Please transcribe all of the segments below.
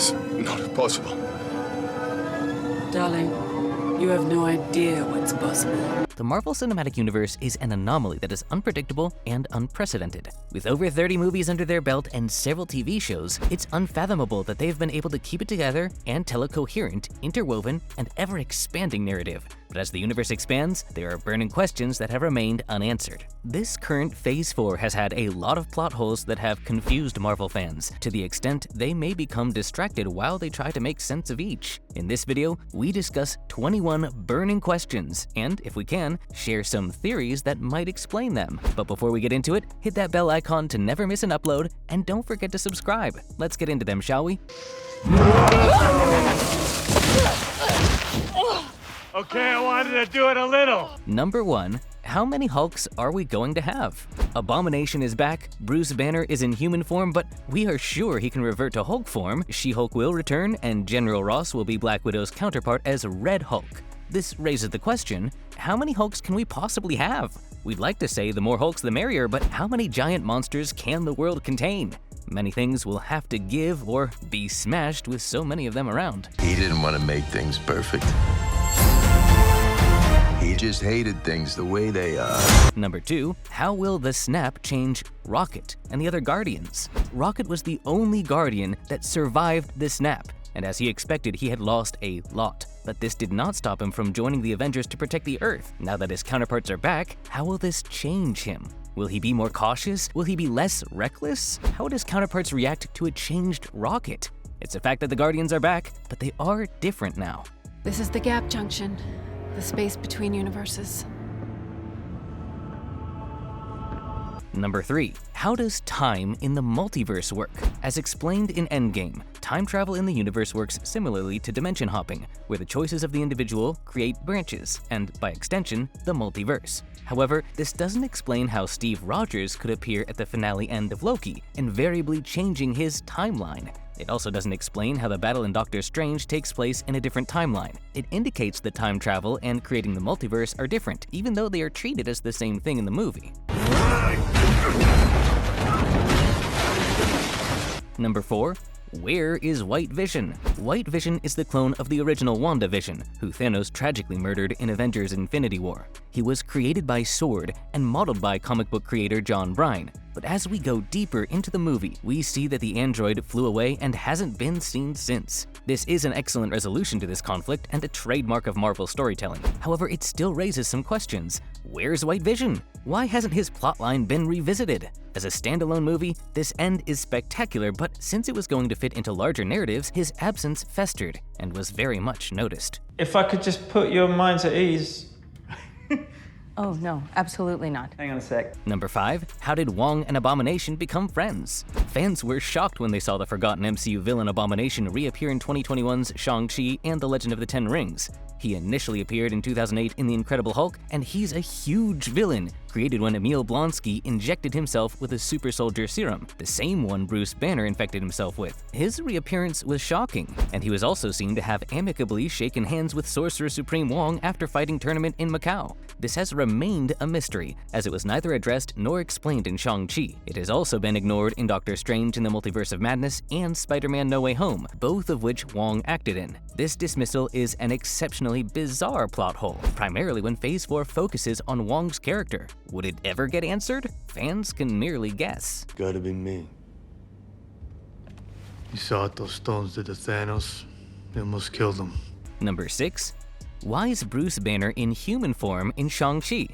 is not possible. Darling, you have no idea what's possible. The Marvel Cinematic Universe is an anomaly that is unpredictable and unprecedented. With over 30 movies under their belt and several TV shows, it's unfathomable that they've been able to keep it together and tell a coherent, interwoven, and ever-expanding narrative. But as the universe expands, there are burning questions that have remained unanswered. This current Phase 4 has had a lot of plot holes that have confused Marvel fans, to the extent they may become distracted while they try to make sense of each. In this video, we discuss 21 burning questions, and, if we can, share some theories that might explain them. But before we get into it, hit that bell icon to never miss an upload, and don't forget to subscribe. Let's get into them, shall we? Okay, I wanted to do it a little. Number 1. How many Hulks are we going to have? Abomination is back, Bruce Banner is in human form, but we are sure he can revert to Hulk form, She-Hulk will return, and General Ross will be Black Widow's counterpart as Red Hulk. This raises the question, how many Hulks can we possibly have? We'd like to say the more Hulks the merrier, but how many giant monsters can the world contain? Many things will have to give or be smashed with so many of them around. He didn't want to make things perfect. He just hated things the way they are. Number 2. How will the snap change Rocket and the other Guardians? Rocket was the only Guardian that survived the snap, and as he expected, he had lost a lot. But this did not stop him from joining the Avengers to protect the Earth. Now that his counterparts are back, how will this change him? Will he be more cautious? Will he be less reckless? How would his counterparts react to a changed Rocket? It's a fact that the Guardians are back, but they are different now. This is the gap junction, the space between universes. Number 3. How does time in the multiverse work? As explained in Endgame, time travel in the universe works similarly to dimension hopping, where the choices of the individual create branches, and by extension, the multiverse. However, this doesn't explain how Steve Rogers could appear at the finale end of Loki, invariably changing his timeline. It also doesn't explain how the battle in Doctor Strange takes place in a different timeline. It indicates that time travel and creating the multiverse are different, even though they are treated as the same thing in the movie. Number 4. Where is White Vision? White Vision is the clone of the original WandaVision, who Thanos tragically murdered in Avengers Infinity War. He was created by SWORD and modeled by comic book creator John Byrne. But as we go deeper into the movie, we see that the android flew away and hasn't been seen since. This is an excellent resolution to this conflict and a trademark of Marvel storytelling. However, it still raises some questions. Where's White Vision? Why hasn't his plotline been revisited? As a standalone movie, this end is spectacular, but since it was going to fit into larger narratives, his absence festered and was very much noticed. If I could just put your minds at ease. Oh, no, absolutely not. Hang on a sec. Number 5. How did Wong and Abomination become friends? Fans were shocked when they saw the forgotten MCU villain Abomination reappear in 2021's Shangchi and The Legend of the Ten Rings. He initially appeared in 2008 in The Incredible Hulk, and he's a huge villain, created when Emil Blonsky injected himself with a super soldier serum, the same one Bruce Banner infected himself with. His reappearance was shocking, and he was also seen to have amicably shaken hands with Sorcerer Supreme Wong after fighting tournament in Macau. This has remained a mystery, as it was neither addressed nor explained in Shang-Chi. It has also been ignored in Doctor Strange in the Multiverse of Madness and Spider-Man No Way Home, both of which Wong acted in. This dismissal is an exceptionally bizarre plot hole, primarily when Phase 4 focuses on Wong's character. Would it ever get answered? Fans can merely guess. Gotta be me. You saw what those stones did to Thanos? They almost killed him. Number 6. Why is Bruce Banner in human form in Shang-Chi?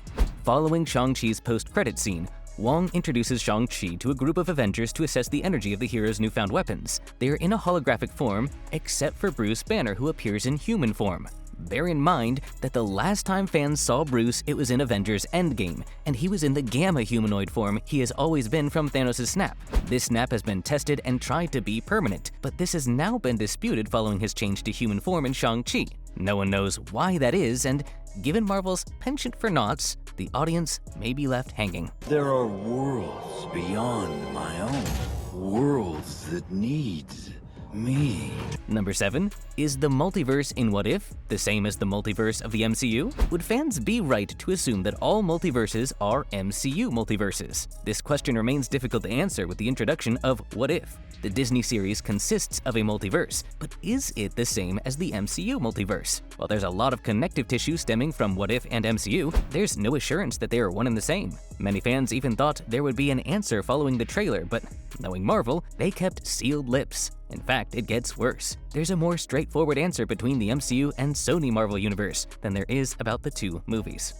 Following Shang-Chi's post-credit scene, Wong introduces Shang-Chi to a group of Avengers to assess the energy of the hero's newfound weapons. They are in a holographic form, except for Bruce Banner, who appears in human form. Bear in mind that the last time fans saw Bruce, it was in Avengers Endgame, and he was in the Gamma humanoid form he has always been from Thanos' snap. This snap has been tested and tried to be permanent, but this has now been disputed following his change to human form in Shang-Chi. No one knows why that is, and given Marvel's penchant for knots, the audience may be left hanging. There are worlds beyond my own. Worlds that need me. Number 7. Is the multiverse in What If the same as the multiverse of the MCU? Would fans be right to assume that all multiverses are MCU multiverses? This question remains difficult to answer with the introduction of What If. The Disney series consists of a multiverse, but is it the same as the MCU multiverse? While there's a lot of connective tissue stemming from What If and MCU, there's no assurance that they are one and the same. Many fans even thought there would be an answer following the trailer, but knowing Marvel, they kept sealed lips. In fact, it gets worse. There's a more straightforward answer between the MCU and Sony Marvel Universe than there is about the two movies.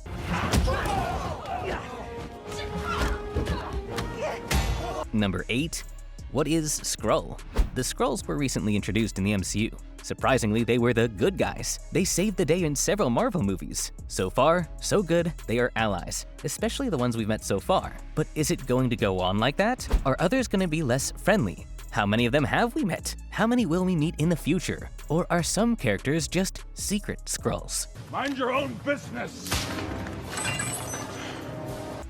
Number 8. What is SKRULL? The Skrulls were recently introduced in the MCU. Surprisingly, they were the good guys. They saved the day in several Marvel movies. So far, so good, they are allies, especially the ones we've met so far. But is it going to go on like that? Are others going to be less friendly? How many of them have we met? How many will we meet in the future? Or are some characters just secret Skrulls? Mind your own business.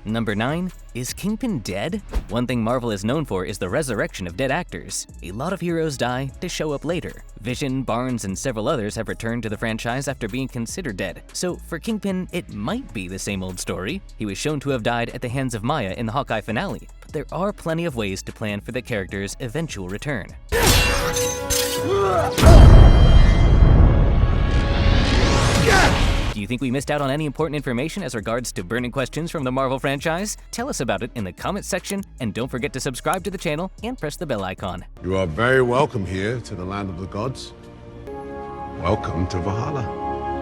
Number 9. Is Kingpin dead? One thing Marvel is known for is the resurrection of dead actors. A lot of heroes die to show up later. Vision, Barnes, and several others have returned to the franchise after being considered dead. So for Kingpin, it might be the same old story. He was shown to have died at the hands of Maya in the Hawkeye finale, but there are plenty of ways to plan for the character's eventual return. Do you think we missed out on any important information as regards to burning questions from the Marvel franchise? Tell us about it in the comments section, and don't forget to subscribe to the channel and press the bell icon. You are very welcome here to the land of the gods. Welcome to Valhalla.